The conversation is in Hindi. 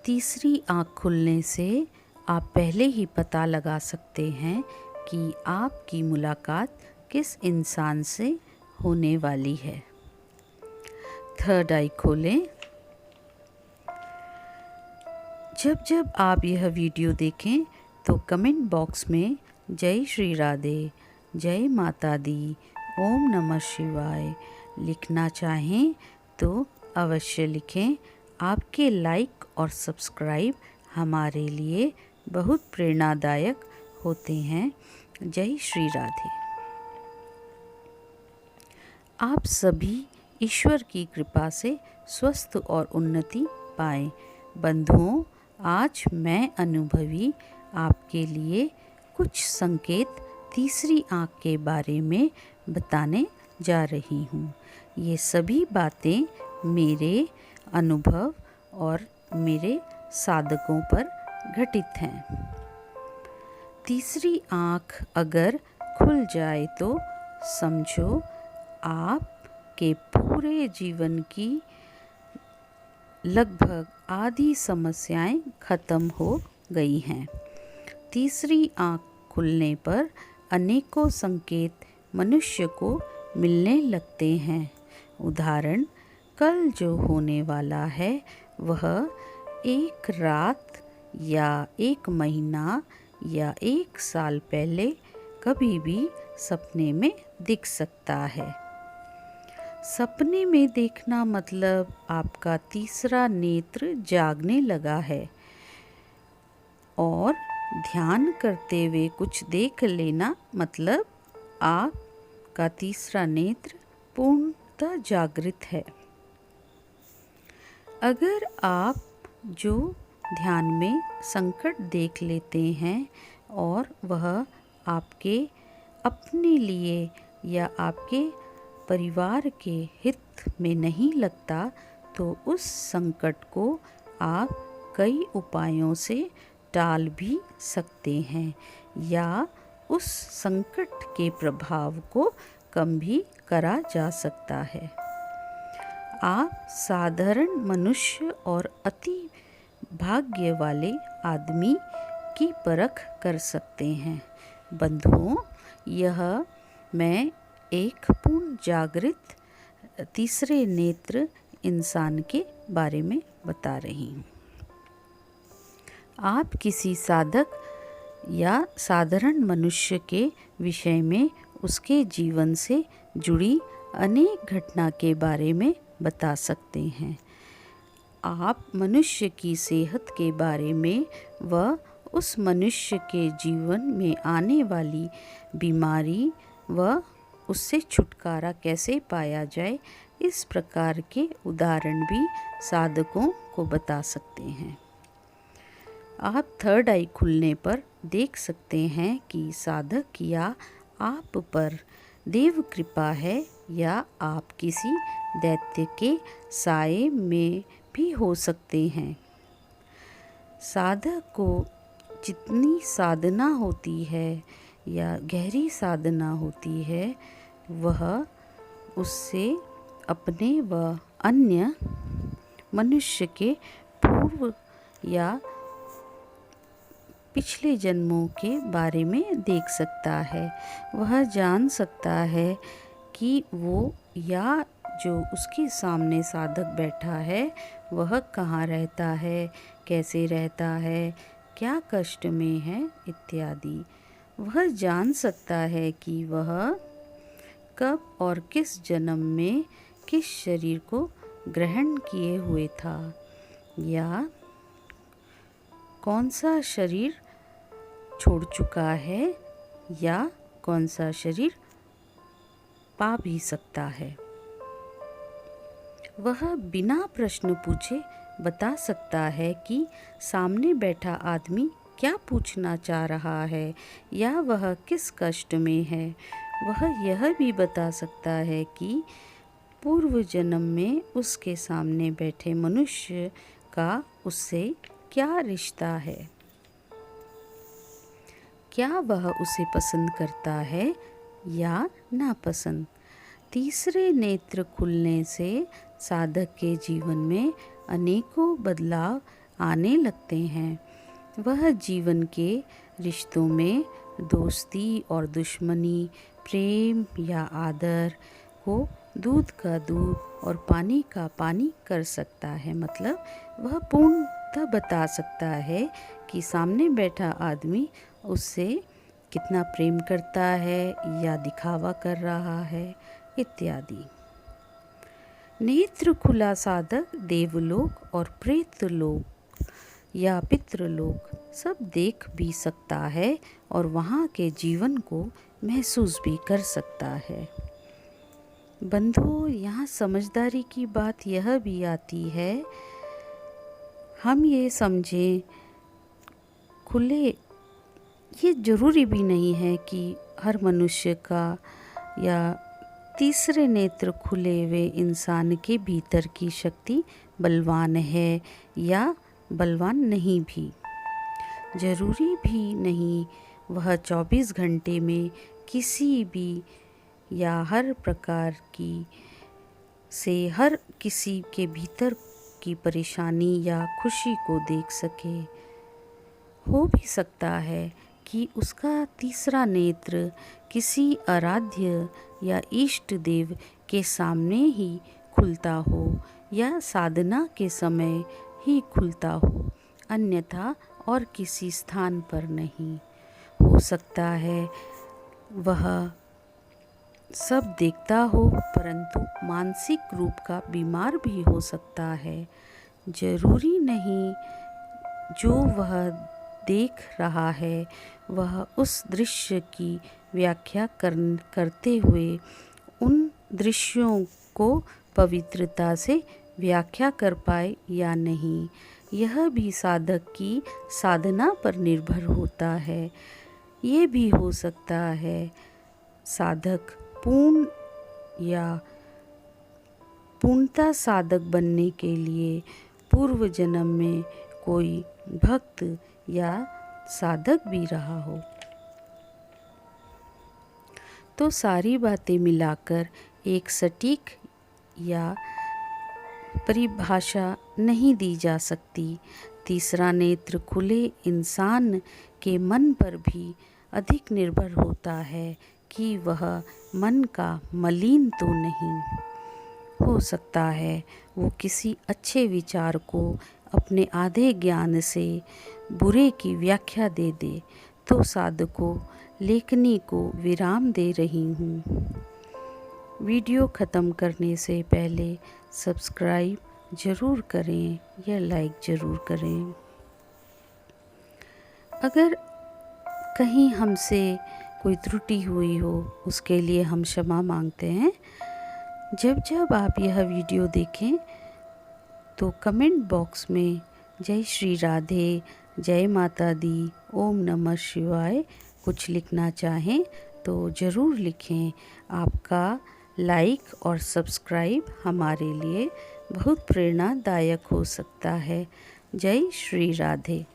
तीसरी आँख खुलने से आप पहले ही पता लगा सकते हैं कि आपकी मुलाकात किस इंसान से होने वाली है। थर्ड आई खोलें। जब जब आप यह वीडियो देखें तो कमेंट बॉक्स में जय श्री राधे, जय माता दी, ओम नमः शिवाय लिखना चाहें तो अवश्य लिखें। आपके लाइक और सब्सक्राइब हमारे लिए बहुत प्रेरणादायक होते हैं। जय श्री राधे। आप सभी ईश्वर की कृपा से स्वस्थ और उन्नति पाएं। बंधुओं, आज मैं अनुभवी आपके लिए कुछ संकेत तीसरी आँख के बारे में बताने जा रही हूँ। ये सभी बातें मेरे अनुभव और मेरे साधकों पर घटित हैं। तीसरी आँख अगर खुल जाए तो समझो आपके पूरे जीवन की लगभग आधी समस्याएं खत्म हो गई हैं। तीसरी आँख खुलने पर अनेकों संकेत मनुष्य को मिलने लगते हैं। उदाहरण, कल जो होने वाला है वह एक रात या एक महीना या एक साल पहले कभी भी सपने में दिख सकता है। सपने में देखना मतलब आपका तीसरा नेत्र जागने लगा है और ध्यान करते हुए कुछ देख लेना मतलब आपका तीसरा नेत्र पूर्णतः जागृत है। अगर आप जो ध्यान में संकट देख लेते हैं और वह आपके अपने लिए या आपके परिवार के हित में नहीं लगता तो उस संकट को आप कई उपायों से टाल भी सकते हैं या उस संकट के प्रभाव को कम भी करा जा सकता है। आप साधारण मनुष्य और अति भाग्य वाले आदमी की परख कर सकते हैं। बंधुओं, यह मैं एक पूर्ण जागृत तीसरे नेत्र इंसान के बारे में बता रही हूँ। आप किसी साधक या साधारण मनुष्य के विषय में उसके जीवन से जुड़ी अनेक घटना के बारे में बता सकते हैं। आप मनुष्य की सेहत के बारे में व उस मनुष्य के जीवन में आने वाली बीमारी व उससे छुटकारा कैसे पाया जाए, इस प्रकार के उदाहरण भी साधकों को बता सकते हैं। आप थर्ड आई खुलने पर देख सकते हैं कि साधक या आप पर देव कृपा है या आप किसी दैत्य के साए में भी हो सकते हैं। साधक को जितनी साधना होती है या गहरी साधना होती है वह उससे अपने व अन्य मनुष्य के पूर्व या पिछले जन्मों के बारे में देख सकता है। वह जान सकता है कि वो या जो उसके सामने साधक बैठा है वह कहाँ रहता है, कैसे रहता है, क्या कष्ट में है इत्यादि। वह जान सकता है कि वह कब और किस जन्म में किस शरीर को ग्रहण किए हुए था या कौन सा शरीर छोड़ चुका है या कौन सा शरीर पा भी सकता है। वह बिना प्रश्न पूछे बता सकता है कि सामने बैठा आदमी क्या पूछना चाह रहा है या वह किस कष्ट में है। वह यह भी बता सकता है कि पूर्व जन्म में उसके सामने बैठे मनुष्य का उससे क्या रिश्ता है, क्या वह उसे पसंद करता है या नापसंद। तीसरे नेत्र खुलने से साधक के जीवन में अनेकों बदलाव आने लगते हैं। वह जीवन के रिश्तों में दोस्ती और दुश्मनी, प्रेम या आदर को दूध का दूध और पानी का पानी कर सकता है। मतलब वह पूर्णतः बता सकता है कि सामने बैठा आदमी उससे कितना प्रेम करता है या दिखावा कर रहा है इत्यादि। नेत्र खुला साधक देवलोक और प्रेतलोक या पितृलोक सब देख भी सकता है और वहाँ के जीवन को महसूस भी कर सकता है। बंधुओं, यहाँ समझदारी की बात यह भी आती है, हम ये समझें खुले, ये ज़रूरी भी नहीं है कि हर मनुष्य का या तीसरे नेत्र खुले हुए इंसान के भीतर की शक्ति बलवान है या बलवान नहीं भी। ज़रूरी भी नहीं वह 24 घंटे में किसी भी या हर प्रकार की से हर किसी के भीतर की परेशानी या खुशी को देख सके। हो भी सकता है कि उसका तीसरा नेत्र किसी आराध्य या इष्ट देव के सामने ही खुलता हो या साधना के समय ही खुलता हो, अन्यथा और किसी स्थान पर नहीं। हो सकता है वह सब देखता हो परंतु मानसिक रूप का बीमार भी हो सकता है। जरूरी नहीं जो वह देख रहा है वह उस दृश्य की व्याख्या करते हुए उन दृश्यों को पवित्रता से व्याख्या कर पाए या नहीं। यह भी साधक की साधना पर निर्भर होता है। ये भी हो सकता है साधक पूर्ण या पूर्णता साधक बनने के लिए पूर्व जन्म में कोई भक्त या साधक भी रहा हो। तो सारी बातें मिलाकर एक सटीक या परिभाषा नहीं दी जा सकती। तीसरा नेत्र खुले इंसान के मन पर भी अधिक निर्भर होता है कि वह मन का मलिन तो नहीं। हो सकता है वो किसी अच्छे विचार को अपने आधे ज्ञान से बुरे की व्याख्या दे दे। तो साधकों, लेखनी को विराम दे रही हूँ। वीडियो ख़त्म करने से पहले सब्सक्राइब ज़रूर करें या लाइक ज़रूर करें। अगर कहीं हमसे कोई त्रुटि हुई हो उसके लिए हम क्षमा मांगते हैं। जब आप यह वीडियो देखें तो कमेंट बॉक्स में जय श्री राधे, जय माता दी, ओम नमः शिवाय कुछ लिखना चाहें तो ज़रूर लिखें। आपका लाइक और सब्सक्राइब हमारे लिए बहुत प्रेरणादायक हो सकता है। जय श्री राधे।